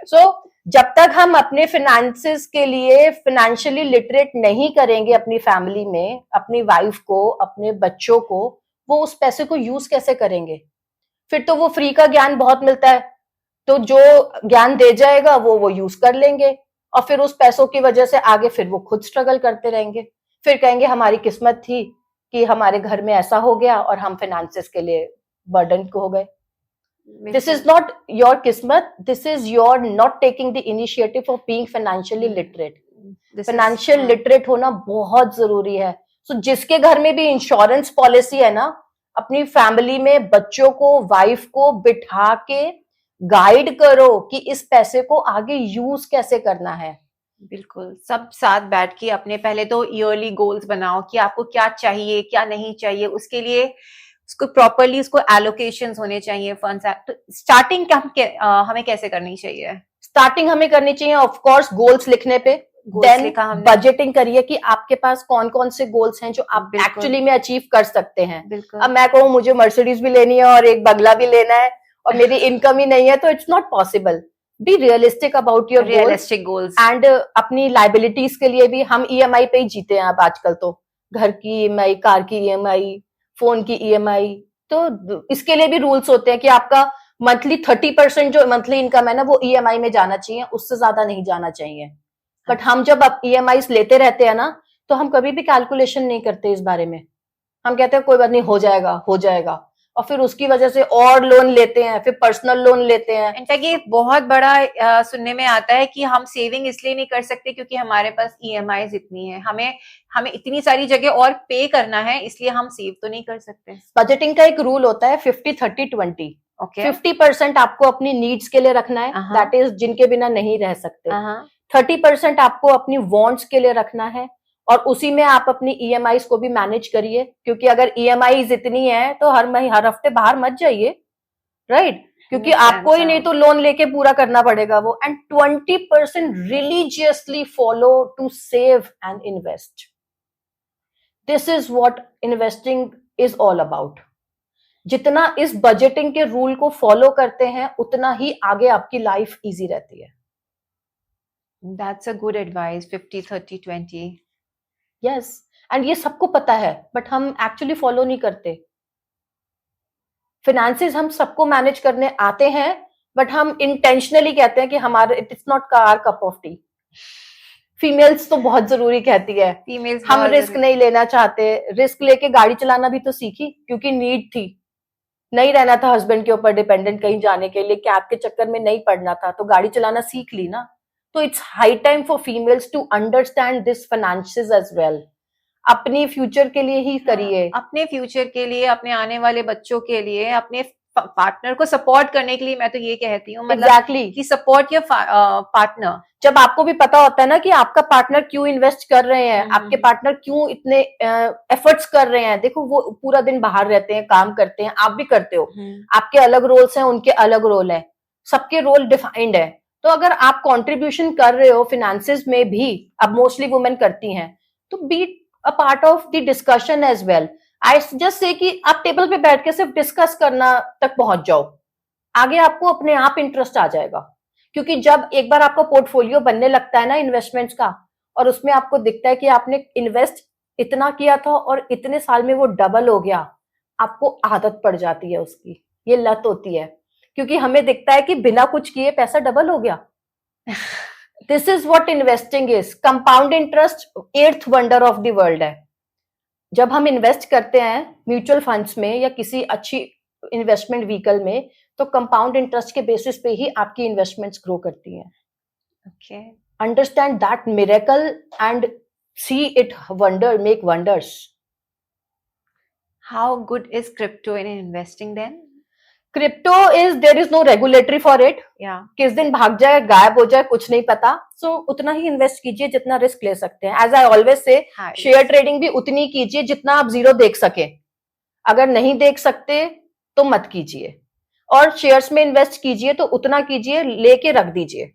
सो जब तक हम अपने फिनेंसेस के लिए फाइनेंशियली लिटरेट नहीं करेंगे अपनी फैमिली में, अपनी वाइफ को, अपने बच्चों को, वो उस पैसे को यूज कैसे करेंगे? फिर तो वो फ्री का ज्ञान बहुत मिलता है, तो जो ज्ञान दे जाएगा वो यूज कर लेंगे, और फिर उस पैसों की वजह से आगे फिर वो खुद स्ट्रगल करते रहेंगे। फिर कहेंगे हमारी किस्मत थी कि हमारे घर में ऐसा हो गया और हम फाइनेंसेस के लिए बर्डन हो गए। This is not your kismat. This is your not taking the initiative of being financially literate. Financial literate होना बहुत जरूरी है। सो जिसके घर में भी इंश्योरेंस पॉलिसी है ना, अपनी फैमिली में बच्चों को, वाइफ को बिठा के गाइड करो कि इस पैसे को आगे यूज कैसे करना है।
बिल्कुल, सब साथ बैठ के अपने पहले तो ईयरली गोल्स बनाओ कि आपको क्या चाहिए, क्या नहीं चाहिए, उसके लिए उसको प्रॉपरली उसको एलोकेशंस होने चाहिए फंड्स। तो स्टार्टिंग हमें कैसे करनी चाहिए?
स्टार्टिंग हमें करनी चाहिए ऑफ कोर्स गोल्स लिखने पे, देन बजटिंग करिए कि आपके पास कौन कौन से गोल्स हैं जो आप एक्चुअली में अचीव कर सकते हैं। अब मैं कहूँ मुझे मर्सिडीज भी लेनी है और एक बंगला भी लेना है और मेरी इनकम ही नहीं है, तो it's not possible. Be realistic about your
realistic goals
and अपनी लाइबिलिटीज के लिए भी हम ईएमआई पे ही जीते हैं अब आजकल तो, घर की ईएमआई, कार की ईएमआई, फोन की ईएमआई। तो इसके लिए भी रूल्स होते हैं कि आपका मंथली 30% जो मंथली इनकम है ना वो ईएमआई में जाना चाहिए, उससे ज्यादा नहीं जाना चाहिए। बट हम जब अब ईएमआई लेते रहते हैं ना, तो हम कभी भी कैलकुलेशन नहीं करते इस बारे में। हम कहते हैं कोई बात नहीं, हो जाएगा हो जाएगा, और फिर उसकी वजह से और लोन लेते हैं, फिर पर्सनल लोन लेते हैं।
इनफैक्ट ये बहुत बड़ा सुनने में आता है कि हम सेविंग इसलिए नहीं कर सकते क्योंकि हमारे पास ईएमआईज इतनी है, हमें इतनी सारी जगह और पे करना है, इसलिए हम सेव तो नहीं कर सकते।
बजटिंग का एक रूल होता है 50-30-20। 50% आपको अपनी नीड्स के लिए रखना है, दैट इज जिनके बिना नहीं रह सकते। 30% आपको अपनी वांट्स के लिए रखना है, और उसी में आप अपनी ईएमआईज को भी मैनेज करिए, क्योंकि अगर ईएमआईज इतनी है तो हर हफ्ते बाहर मत जाइए, राइट? क्योंकि आपको ही नहीं तो लोन लेके पूरा करना पड़ेगा वो। And 20% religiously follow to save and invest. This is what investing is all about. जितना इस बजटिंग के रूल को फॉलो करते हैं उतना ही आगे आपकी लाइफ इजी रहती है।
That's a good advice, 50-30-20.
Yes, and ये सबको पता है बट हम एक्चुअली फॉलो नहीं करते। फिनेंसेस हम सबको मैनेज करने आते हैं, बट हम इंटेंशनली कहते हैं कि हमारे it's not our cup of tea. Females तो बहुत जरूरी कहती है, हम रिस्क नहीं लेना चाहते। रिस्क लेके गाड़ी चलाना भी तो सीखी क्योंकि नीड थी, नहीं रहना था हस्बैंड के ऊपर डिपेंडेंट कहीं जाने के लिए, कैब के चक्कर में नहीं पड़ना था, तो गाड़ी चलाना सीख ली ना। तो it's high time for females to understand this finances as well. अपनी फ्यूचर के लिए ही करिए,
अपने फ्यूचर के लिए, अपने आने वाले बच्चों के लिए, अपने पार्टनर को सपोर्ट करने के लिए। मैं तो ये कहती हूँ मतलब
एग्जैक्टली
कि सपोर्ट योर पार्टनर।
जब आपको भी पता होता है ना कि आपका पार्टनर क्यों इन्वेस्ट कर रहे हैं, आपके पार्टनर क्यों इतने एफर्ट्स कर रहे हैं। देखो वो पूरा दिन बाहर रहते हैं, काम करते हैं, आप भी करते हो, आपके अलग रोल्स हैं, उनके अलग रोल है, सबके रोल डिफाइंड है। तो अगर आप कंट्रीब्यूशन कर रहे हो फिनेंसेस में भी, अब मोस्टली वुमेन करती हैं, तो be a part of the discussion as well. I just say कि आप टेबल पे बैठ के सिर्फ डिस्कस करना तक पहुंच जाओ, आगे आपको अपने आप इंटरेस्ट आ जाएगा। क्योंकि जब एक बार आपका पोर्टफोलियो बनने लगता है ना इन्वेस्टमेंट्स का, और उसमें आपको दिखता है कि आपने इन्वेस्ट इतना किया था और इतने साल में वो डबल हो गया, आपको आदत पड़ जाती है उसकी, ये लत होती है। क्योंकि हमें दिखता है कि बिना कुछ किए पैसा डबल हो गया। This is what investing is. Compound interest 8th wonder of the world है। जब हम इन्वेस्ट करते हैं म्यूचुअल फंड्स में या किसी अच्छी इन्वेस्टमेंट व्हीकल में, तो कंपाउंड इंटरेस्ट के बेसिस पे ही आपकी इन्वेस्टमेंट्स ग्रो करती हैं।
Okay,
understand that miracle and see it wonder make wonders.
How good is crypto in investing then?
Crypto is, there is no regulatory for it. किस दिन भाग जाए, गायब हो जाए, कुछ नहीं पता। सो उतना ही इन्वेस्ट कीजिए जितना रिस्क ले सकते हैं। As I always say, share trading भी उतनी कीजिए जितना आप जीरो देख सके। अगर नहीं देख सकते तो मत कीजिए, और शेयर्स में इन्वेस्ट कीजिए तो उतना कीजिए, लेके रख दीजिए।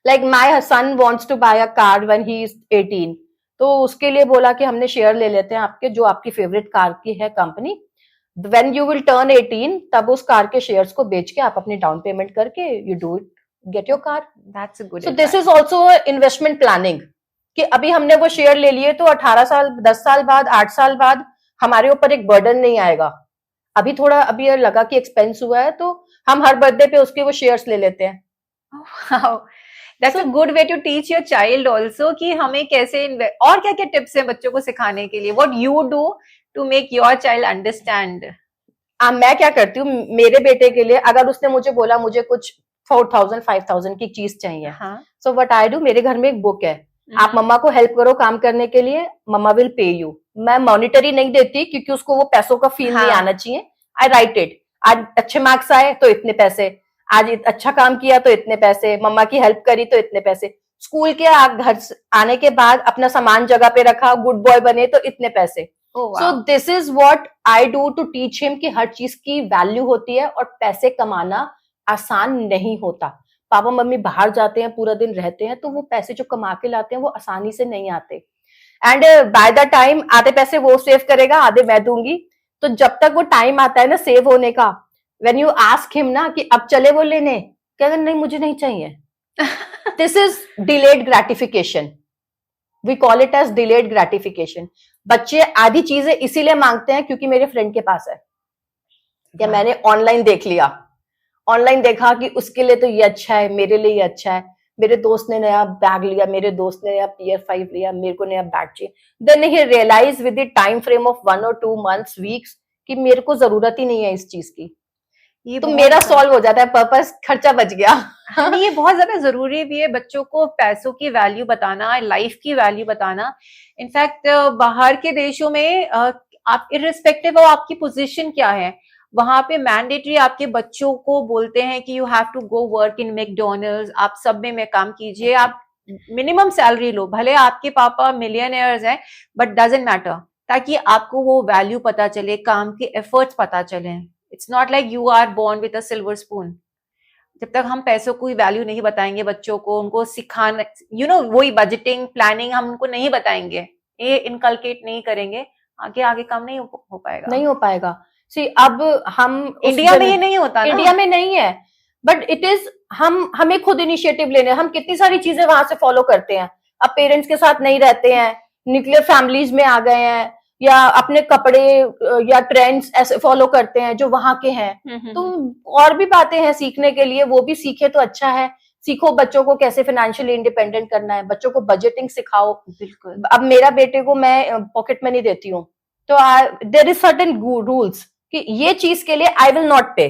Like my son wants to buy a car when he is 18, तो उसके लिए बोला कि हमने शेयर ले लेते हैं आपके, जो आपकी फेवरेट कार की है company, when you will turn 18 तब उस कार के शेयर्स को बेच के आप अपनी डाउन पेमेंट करके you do it, get your car.
That's a good
so this is also investment planning कि अभी हमने वो शेयर ले लिए तो 18 साल 10 साल बाद 8 साल बाद हमारे ऊपर एक बर्डन नहीं आएगा. अभी थोड़ा अभी ये लगा कि एक्सपेंस हुआ है तो हम हर बर्थडे पे उसके वो शेयर्स ले लेते हैं.
That's a good way to teach your child also कि हमें कैसे और क्या क्या टिप्स हैं बच्चों को सिखाने के लिए, what you do to make your child understand.
मैं क्या करती हूँ मेरे बेटे के लिए, अगर उसने मुझे बोला मुझे कुछ 4000 5000 की चीज चाहिए, सो व्हाट आई डू, मेरे घर में एक बुक है, आप मम्मा को हेल्प करो काम करने के लिए, मम्मा विल पे यू. मैं मॉनिटरी नहीं देती क्योंकि उसको वो पैसों का फील नहीं आना चाहिए. आई राइट इट, आज अच्छे मार्क्स आए तो इतने पैसे, आज अच्छा काम किया तो इतने पैसे, मम्मा की हेल्प करी तो इतने पैसे, स्कूल के घर आने के बाद अपना सामान जगह पे रखा, गुड बॉय बने तो इतने पैसे. So this is what I do to teach him कि हर चीज की वैल्यू होती है और पैसे कमाना आसान नहीं होता. पापा मम्मी बाहर जाते हैं, पूरा दिन रहते हैं, तो वो पैसे जो कमा के लाते हैं वो आसानी से नहीं आते. एंड बाय द टाइम आधे पैसे वो सेव करेगा, आधे मैं दूंगी. तो जब तक वो टाइम आता है ना सेव होने का, व्हेन यू आस्क हिम ना कि अब चले वो लेने, क्या नहीं मुझे नहीं चाहिए. This is delayed gratification, we call it as delayed gratification. बच्चे आधी चीजें इसीलिए मांगते हैं क्योंकि मेरे फ्रेंड के पास है, या मैंने ऑनलाइन देख लिया, ऑनलाइन देखा कि उसके लिए तो ये अच्छा है, मेरे लिए ये अच्छा है, मेरे दोस्त ने नया बैग लिया, मेरे दोस्त ने नया PR5 लिया, मेरे को नया बैग चाहिए. Then he realise with the time frame of 1 or 2 months weeks कि मेरे को जरूरत ही नहीं है इस चीज की. ये तो मेरा सॉल्व हो जाता है, पर्पस, खर्चा बच गया.
ये बहुत ज्यादा जरूरी भी है बच्चों को पैसों की वैल्यू बताना, लाइफ की वैल्यू बताना. इनफैक्ट बाहर के देशों में आप इररिस्पेक्टिव ऑफ आपकी पोजीशन क्या है, वहां पे मैंडेटरी आपके बच्चों को बोलते हैं कि you have to go work in McDonald's, आप सब में काम कीजिए, आप मिनिमम सैलरी लो, भले आपके पापा मिलियनियर्स हैं बट डजंट मैटर, ताकि आपको वो वैल्यू पता चले, काम के एफर्ट्स पता चले. It's not like you are born with a silver spoon. जब तक हम पैसों की वैल्यू नहीं बताएंगे बच्चों को, उनको सिखाना, वही बजटिंग प्लानिंग हम उनको नहीं बताएंगे, ये इनकलकेट नहीं करेंगे, आगे आगे काम नहीं हो पाएगा.
नहीं हो पाएगा. सी अब हम
इंडिया में ये नहीं होता ना,
इंडिया में नहीं है, बट इट इज हमें खुद इनिशिएटिव लेने. हम कितनी सारी चीजें वहां से फॉलो करते हैं. अब पेरेंट्स के साथ नहीं रहते हैं, न्यूक्लियर फैमिलीज में आ गए हैं, या अपने कपड़े या ट्रेंड्स ऐसे फॉलो करते हैं जो वहां के हैं. तो और भी बातें हैं सीखने के लिए, वो भी सीखे तो अच्छा है. सीखो बच्चों को कैसे फाइनेंशियली इंडिपेंडेंट करना है, बच्चों को बजटिंग सिखाओ.
बिल्कुल.
अब मेरा बेटे को मैं पॉकेट मनी देती हूँ, तो देयर इज सर्टेन रूल्स कि ये चीज के लिए आई विल नॉट पे.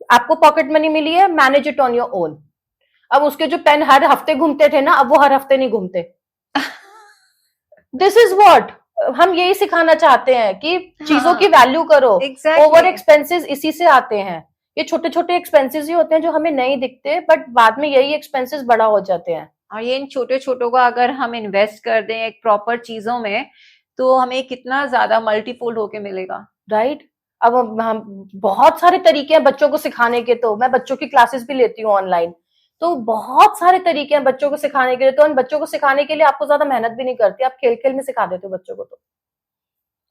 आपको पॉकेट मनी मिली है, manage it on your own. अब उसके जो पेन हर हफ्ते घूमते थे ना, अब वो हर हफ्ते नहीं घूमते. दिस इज व्हाट हम यही सिखाना चाहते हैं कि चीजों की वैल्यू करो. ओवर एक्सपेंसेस इसी से आते हैं. ये छोटे छोटे एक्सपेंसेस ही होते हैं जो हमें नहीं दिखते, बट बाद में यही एक्सपेंसेस बड़ा हो जाते हैं.
और ये इन छोटे छोटों का अगर हम इन्वेस्ट कर दें एक प्रॉपर चीजों में, तो हमें कितना ज्यादा मल्टीफोल्ड होके मिलेगा.
राइट. अब हम बहुत सारे तरीके हैं बच्चों को सिखाने के. तो मैं बच्चों की क्लासेस भी लेती हूँ ऑनलाइन, तो बहुत सारे तरीके हैं बच्चों को सिखाने के लिए. तो उन बच्चों को सिखाने के लिए आपको ज्यादा मेहनत भी नहीं करती, आप खेल खेल में सिखा देते हो बच्चों को. तो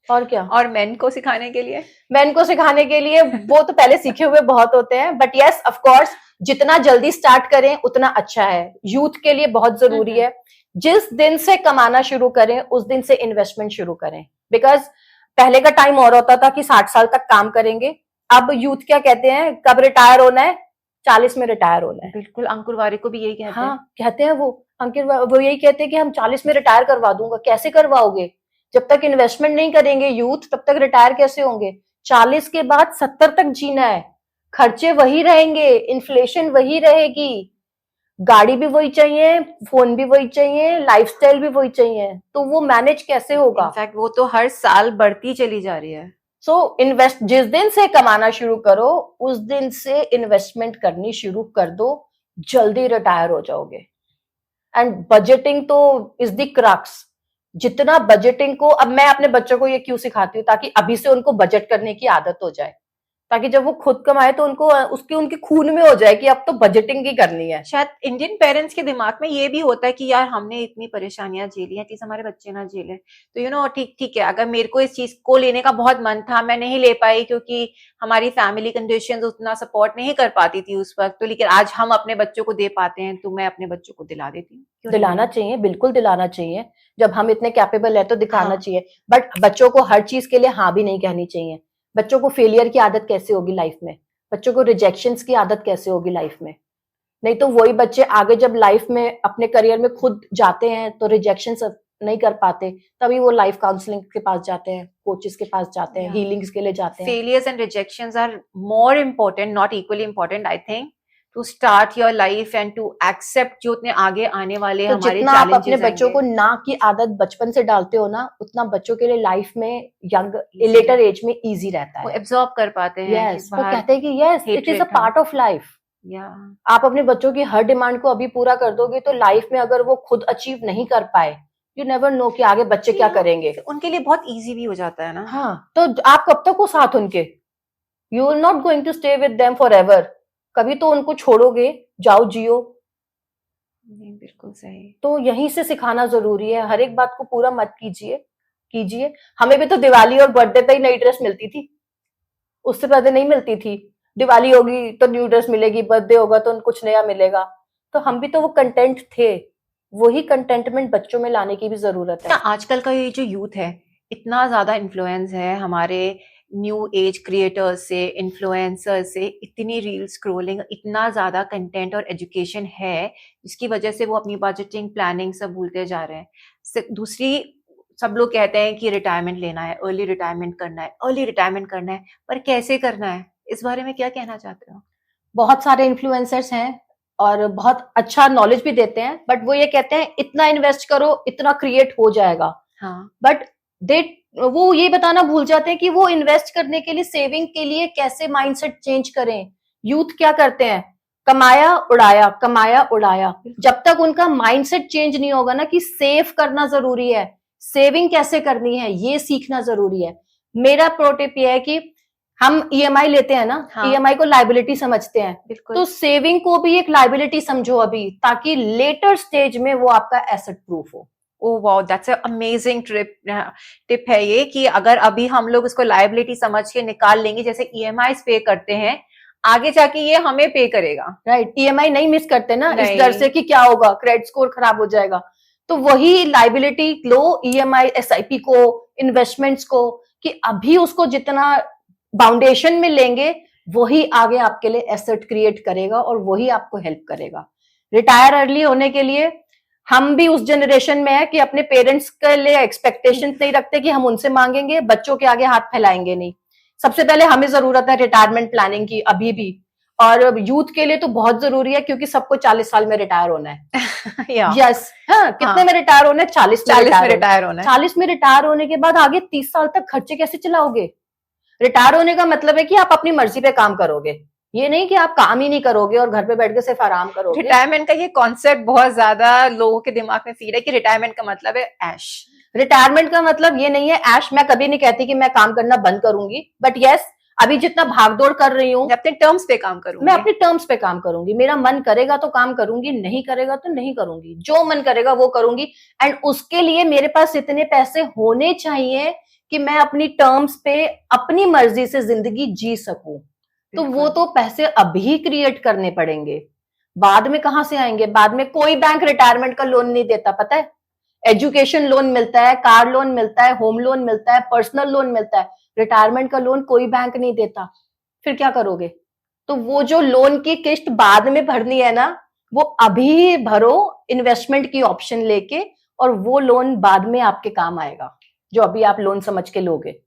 और क्या.
और मेन को सिखाने के लिए,
मेन को सिखाने के लिए वो तो पहले सीखे हुए बहुत होते हैं, बट यस ऑफ कोर्स जितना जल्दी स्टार्ट करें उतना अच्छा है. यूथ के लिए बहुत जरूरी है. जिस दिन से कमाना शुरू करें उस दिन से इन्वेस्टमेंट शुरू करें. बिकॉज पहले का टाइम और होता था कि 60 साल तक काम करेंगे. अब यूथ क्या कहते हैं, कब रिटायर होना है, 40 में रिटायर होना है.
बिल्कुल. अंकुर वारिक को भी यही कहते हैं.
हाँ कहते हैं वो अंकित, वो यही कहते हैं कि हम 40 में रिटायर करवा दूंगा. कैसे करवाओगे, जब तक इन्वेस्टमेंट नहीं करेंगे यूथ तब तक रिटायर कैसे होंगे. 40 के बाद 70 तक जीना है. खर्चे वही रहेंगे, इन्फ्लेशन वही रहेगी, गाड़ी भी वही चाहिए, फोन भी वही चाहिए, लाइफस्टाइल भी वही चाहिए. तो वो मैनेज कैसे होगा.
इनफैक्ट वो तो हर साल बढ़ती चली जा रही है.
सो इन्वेस्ट जिस दिन से कमाना शुरू करो उस दिन से इन्वेस्टमेंट करनी शुरू कर दो, जल्दी रिटायर हो जाओगे. एंड बजटिंग तो इज द क्रक्स. जितना बजटिंग को, अब मैं अपने बच्चों को ये क्यों सिखाती हूँ, ताकि अभी से उनको बजट करने की आदत हो जाए, ताकि जब वो खुद कमाए तो उनको उसकी उनके खून में हो जाए कि अब तो बजटिंग ही करनी है।
शायद इंडियन पेरेंट्स के दिमाग में ये भी होता है कि यार हमने इतनी परेशानियां झेली हैं, एटलीस्ट हमारे बच्चे ना झेले। तो ठीक ठीक है, अगर मेरे को इस चीज को लेने का बहुत मन था, मैं नहीं ले पाई क्योंकि हमारी फैमिली कंडीशंस उतना सपोर्ट नहीं कर पाती थी उस वक्त, तो लेकिन आज हम अपने बच्चों को दे पाते हैं, तो मैं अपने बच्चों को दिला देती हूँ। क्यों नहीं
दिलाना
दिलाऊं?
चाहिए, बिल्कुल दिलाना चाहिए। जब हम इतने कैपेबल है तो दिखाना
हाँ,
चाहिए। बट बच्चों को हर चीज के लिए हाँ भी नहीं कहनी चाहिए। बच्चों को फेलियर की आदत कैसे होगी लाइफ में? बच्चों को रिजेक्शंस की आदत कैसे होगी लाइफ में? नहीं तो वही बच्चे आगे जब लाइफ में अपने करियर में खुद जाते हैं तो रिजेक्शन नहीं कर पाते, तभी वो लाइफ काउंसलिंग के पास जाते हैं, कोचेस के पास जाते हैं,
या
हीलिंग्स के लिए जाते हैं।
failures and rejections are more important, not equally important, I think, to start your life and to accept जो उतने आगे आने वाले
तो
हमारे
जितना आप अपने
challenges
बच्चों
आएंगे।
को ना की आदत बचपन से डालते हो ना, उतना बच्चों के लिए लाइफ में यंग
Easy
लेटर
रहता
एज में इजी रहता
वो
है।
एब्जॉर्ब कर पाते हैं कि
यस, वो
बाहर
कहते हैं कि yes it is a
hatred, हाँ,
पार्ट ऑफ लाइफ।
या
आप अपने बच्चों की हर डिमांड को अभी पूरा कर दोगे तो लाइफ में अगर वो खुद अचीव नहीं कर पाए, यू नेवर नो कि आगे बच्चे क्या करेंगे।
उनके लिए बहुत इजी भी हो जाता है ना।
हाँ, तो आप कब तक हो साथ उनके? You are not going to stay with them forever. कभी तो उनको छोड़ोगे, जाओ जियो।
नहीं, बिल्कुल सही।
तो यहीं से सिखाना जरूरी है, हर एक बात को पूरा मत कीजिए। कीजिए। हमें भी तो दिवाली और बर्थडे पे ही नई ड्रेस मिलती थी, उससे पहले नहीं मिलती थी। दिवाली होगी तो न्यू ड्रेस मिलेगी, बर्थडे होगा तो कुछ नया मिलेगा। तो हम भी तो वो कंटेंट थे। वही कंटेंटमेंट बच्चों में लाने की भी जरूरत
ना
है।
आजकल का ये जो यूथ है, इतना ज्यादा इन्फ्लुएंस है हमारे न्यू एज क्रिएटर्स से, इन्फ्लुएंसर से, इतनी रील स्क्रोलिंग, इतना ज्यादा कंटेंट और एजुकेशन है, जिसकी वजह से वो अपनी बजटिंग प्लानिंग सब भूलते जा रहे हैं। दूसरी, सब लोग कहते हैं कि रिटायरमेंट लेना है, अर्ली रिटायरमेंट करना है, अर्ली रिटायरमेंट करना है, पर कैसे करना है, इस बारे में क्या कहना चाहते हो?
बहुत सारे इन्फ्लुएंसर्स हैं और बहुत अच्छा नॉलेज भी देते हैं, बट वो ये कहते हैं इतना इन्वेस्ट करो, इतना क्रिएट हो जाएगा।
हाँ,
बट दे वो ये बताना भूल जाते हैं कि वो इन्वेस्ट करने के लिए, सेविंग के लिए कैसे माइंडसेट चेंज करें। यूथ क्या करते हैं? कमाया उड़ाया, कमाया उड़ाया। जब तक उनका माइंडसेट चेंज नहीं होगा ना कि सेव करना जरूरी है, सेविंग कैसे करनी है, ये सीखना जरूरी है। मेरा प्रो टिप ये है कि हम ईएमआई लेते हैं ना,
हाँ,
ईएमआई को लाइबिलिटी समझते हैं,
बिल्कुल।
तो सेविंग को भी एक लाइबिलिटी समझो अभी, ताकि लेटर स्टेज में वो आपका एसेट प्रूफ हो।
Oh wow, that's a amazing tip है ये, कि अगर अभी हम लोग उसको लायबिलिटी समझ के निकाल लेंगे, जैसे ईएमआई पे करते हैं, आगे जाके ये हमें पे करेगा।
राइट, ईएमआई नहीं मिस करते ना इस डर
नहीं,
से कि क्या होगा, क्रेडिट स्कोर खराब हो जाएगा। तो वही लाइबिलिटी लो, ईएमआई, एसआईपी को, इन्वेस्टमेंट्स को, कि अभी उसको जितना फाउंडेशन में लेंगे वही आगे आपके लिए एसेट क्रिएट करेगा और वही आपको हेल्प करेगा। रिटायर अर्ली होने के लिए हम भी उस जनरेशन में है कि अपने पेरेंट्स के लिए एक्सपेक्टेशंस नहीं रखते कि हम उनसे मांगेंगे, बच्चों के आगे हाथ फैलाएंगे नहीं। सबसे पहले हमें जरूरत है रिटायरमेंट प्लानिंग की अभी भी, और यूथ के लिए तो बहुत जरूरी है क्योंकि सबको 40 साल में रिटायर होना है।
या
यस, हाँ, कितने
हाँ,
में रिटायर होना है? 40 में
40 में
रिटायर
रिटायर होना है।
40 में रिटायर होने के बाद आगे 30 साल तक खर्चे कैसे चलाओगे? रिटायर होने का मतलब है कि आप अपनी मर्जी पे काम करोगे, ये नहीं कि आप काम ही नहीं करोगे और घर पे बैठ के सिर्फ आराम करोगे।
रिटायरमेंट का ये कॉन्सेप्ट बहुत ज्यादा लोगों के दिमाग में फीड है कि रिटायरमेंट का मतलब है ऐश।
रिटायरमेंट का मतलब ये नहीं है ऐश। मैं कभी नहीं कहती कि मैं काम करना बंद करूंगी, बट यस, अभी जितना भागदौड़ कर रही हूँ,
अपने टर्म्स पे काम करूंगी,
मैं अपने टर्म्स पे काम करूंगी। मेरा मन करेगा तो काम करूंगी, नहीं करेगा तो नहीं करूंगी, जो मन करेगा वो करूंगी। एंड उसके लिए मेरे पास इतने पैसे होने चाहिए कि मैं अपनी टर्म्स पे अपनी मर्जी से जिंदगी जी सकूं। तो वो तो पैसे अभी क्रिएट करने पड़ेंगे, बाद में कहां से आएंगे? बाद में कोई बैंक रिटायरमेंट का लोन नहीं देता, पता है? एजुकेशन लोन मिलता है, कार लोन मिलता है, होम लोन मिलता है, पर्सनल लोन मिलता है। रिटायरमेंट का लोन कोई बैंक नहीं देता। फिर क्या करोगे? तो वो जो लोन की किस्त बाद में भरनी है ना, वो अभी भरो इन्वेस्टमेंट की ऑप्शन लेके, और वो लोन बाद में आपके काम आएगा जो अभी आप लोन समझ के लोगे।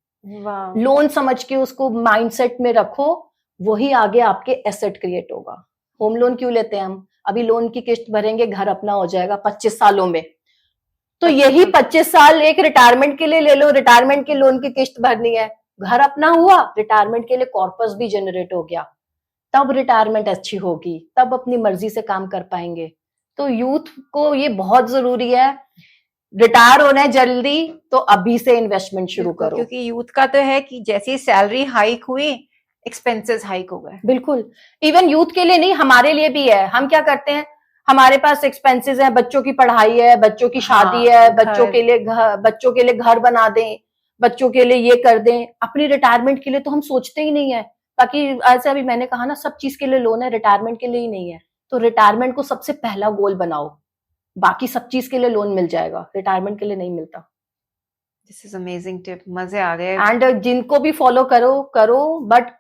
लोन समझ के उसको माइंडसेट में रखो, वही आगे आपके एसेट क्रिएट होगा। होम लोन क्यों लेते हैं हम? अभी लोन की किस्त भरेंगे, घर अपना हो जाएगा 25 सालों में। तो यही 25 साल एक रिटायरमेंट के लिए ले लो, रिटायरमेंट के लोन की किस्त भरनी है, घर अपना हुआ, रिटायरमेंट के लिए कॉर्पस भी जनरेट हो गया, तब रिटायरमेंट अच्छी होगी, तब अपनी मर्जी से काम कर पाएंगे। तो यूथ को ये बहुत जरूरी है, रिटायर होना है जल्दी तो अभी से इन्वेस्टमेंट शुरू करो।
क्योंकि यूथ का तो है कि जैसी सैलरी हाइक हुई, एक्सपेंसेस हाइक हो गए।
बिल्कुल, इवन यूथ के लिए नहीं, हमारे लिए भी है। हम क्या करते हैं, हमारे पास एक्सपेंसेस है, बच्चों की पढ़ाई है, बच्चों की शादी है, बच्चों के लिए घर बना दें, बच्चों के लिए ये कर दें। अपनी रिटायरमेंट के लिए तो हम सोचते ही नहीं है। बाकी ऐसे अभी मैंने कहा ना, सब चीज के लिए लोन है, रिटायरमेंट के लिए ही नहीं है। तो रिटायरमेंट को सबसे पहला गोल बनाओ, बाकी सब चीज के लिए लोन मिल जाएगा, रिटायरमेंट के लिए नहीं मिलता।
दिस इज अमेजिंग टिप, मजे आ गए।
एंड जिनको भी फॉलो करो, but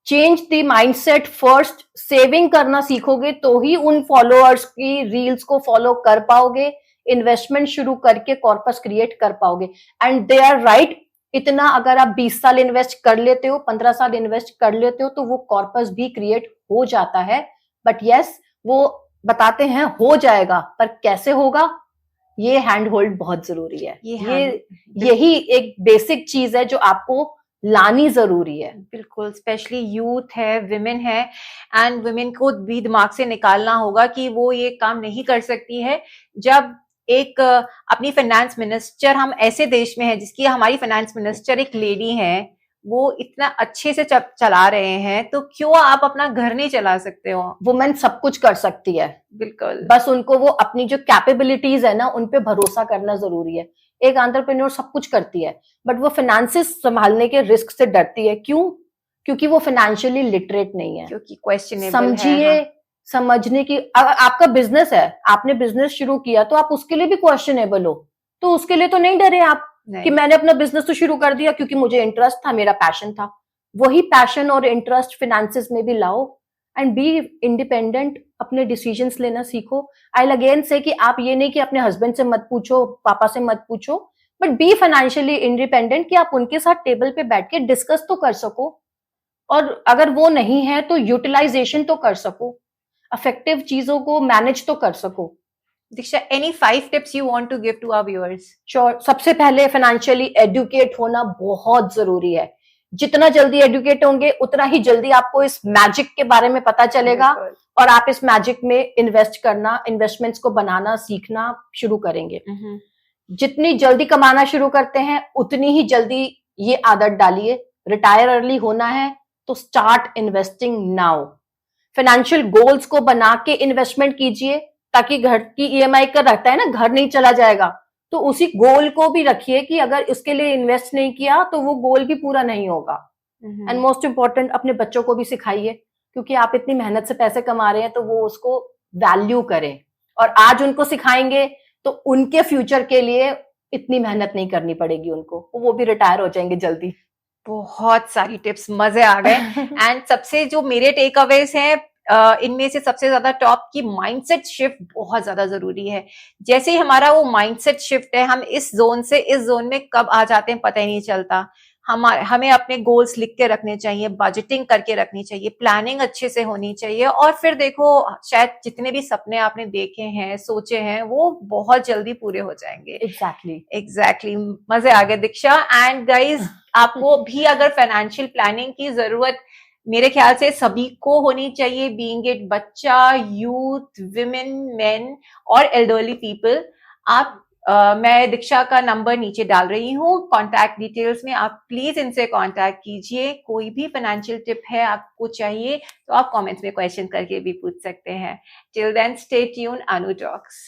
change the mindset first. Saving करना सीखोगे तो ही उन फॉलोअर्स की रील्स को फॉलो कर पाओगे, इन्वेस्टमेंट शुरू करके कॉर्पस क्रिएट कर पाओगे। एंड दे आर राइट, इतना अगर आप 20 साल इन्वेस्ट कर लेते हो, 15 साल इन्वेस्ट कर लेते हो, तो वो कॉर्पस भी क्रिएट हो जाता है। बट यस, वो बताते हैं हो जाएगा, पर कैसे होगा, ये हैंड होल्ड बहुत जरूरी है। यही एक बेसिक चीज है जो आपको लानी जरूरी है।
बिल्कुल, स्पेशली यूथ है, विमेन है, एंड विमेन को भी दिमाग से निकालना होगा कि वो ये काम नहीं कर सकती है जब एक अपनी फाइनेंस मिनिस्टर, हम ऐसे देश में है जिसकी हमारी फाइनेंस मिनिस्टर एक लेडी है, वो इतना अच्छे से चला रहे हैं, तो क्यों आप अपना घर नहीं चला सकते हो?
वुमेन सब कुछ कर सकती है,
बिल्कुल।
बस उनको वो अपनी जो कैपेबिलिटीज है ना, उन पे भरोसा करना जरूरी है। एक एंटरप्रेन्योर सब कुछ करती है, बट वो फाइनेंसेस संभालने के रिस्क से डरती है। क्यों? क्योंकि वो फाइनेंशियली लिटरेट नहीं है।
क्योंकि क्वेश्चनेबल
समझिए,
है, हाँ।
समझने की, अगर आपका बिजनेस है, आपने बिजनेस शुरू किया, तो आप उसके लिए भी क्वेश्चनेबल हो, तो उसके लिए तो नहीं डरे आप कि मैंने अपना बिजनेस तो शुरू कर दिया क्योंकि मुझे इंटरेस्ट था, मेरा पैशन था। वही पैशन और इंटरेस्ट फाइनेंसेस में भी लाओ एंड बी इंडिपेंडेंट, अपने डिसीजंस लेना सीखो। आई अगेन से कि आप ये नहीं कि अपने हस्बैंड से मत पूछो, पापा से मत पूछो, बट बी फाइनेंशियली इंडिपेंडेंट, कि आप उनके साथ टेबल पे बैठ के डिस्कस तो कर सको, और अगर वो नहीं है तो यूटिलाइजेशन तो कर सको, इफेक्टिव चीजों को मैनेज तो कर सको।
Diksha, any 5 tips you want to give to our viewers?
Sure. सबसे पहले फाइनेंशियली एडुकेट होना बहुत जरूरी है। जितना जल्दी एडुकेट होंगे, उतना ही जल्दी आपको इस मैजिक के बारे में पता चलेगा, और आप इस मैजिक में इन्वेस्ट करना, इन्वेस्टमेंट्स को बनाना सीखना शुरू करेंगे। जितनी जल्दी कमाना शुरू करते हैं, उतनी ही जल्दी ये आदत डालिए। रिटायर अर्ली होना है तो start investing now. Financial goals को बना के इन्वेस्टमेंट कीजिए, ताकि घर की ईएमआई का रहता है ना, घर नहीं चला जाएगा, तो उसी गोल को भी रखिए कि अगर इसके लिए इन्वेस्ट नहीं किया तो वो गोल भी पूरा नहीं होगा। एंड मोस्ट इंपॉर्टेंट, अपने बच्चों को भी सिखाइए, क्योंकि आप इतनी मेहनत से पैसे कमा रहे हैं, तो वो उसको वैल्यू करें, और आज उनको सिखाएंगे तो उनके फ्यूचर के लिए इतनी मेहनत नहीं करनी पड़ेगी उनको, वो भी रिटायर हो जाएंगे जल्दी।
बहुत सारी टिप्स, मजे आ गए। एंड सबसे जो मेरे टेक अवेज हैं, इनमें से सबसे ज्यादा टॉप की माइंडसेट शिफ्ट बहुत ज्यादा जरूरी है। जैसे ही हमारा वो माइंडसेट शिफ्ट है, हम इस जोन से इस जोन में कब आ जाते हैं पता ही नहीं चलता। हमें अपने गोल्स लिख के रखने चाहिए, बजटिंग करके रखनी चाहिए, प्लानिंग अच्छे से होनी चाहिए, और फिर देखो शायद जितने भी सपने आपने देखे हैं, सोचे हैं, वो बहुत जल्दी पूरे हो जाएंगे। एग्जैक्टली। मजे आ गए दीक्षा। एंड गाइज, आपको भी अगर फाइनेंशियल प्लानिंग की जरूरत, मेरे ख्याल से सभी को होनी चाहिए, बीइंग इट बच्चा, यूथ, विमेन, मेन और एल्डरली पीपल। आप मैं दीक्षा का नंबर नीचे डाल रही हूँ कॉन्टैक्ट डिटेल्स में, आप प्लीज इनसे कॉन्टैक्ट कीजिए। कोई भी फाइनेंशियल टिप है आपको चाहिए तो आप कमेंट्स में क्वेश्चन करके भी पूछ सकते हैं। टिल देन, स्टे ट्यून, अनु टॉक्स।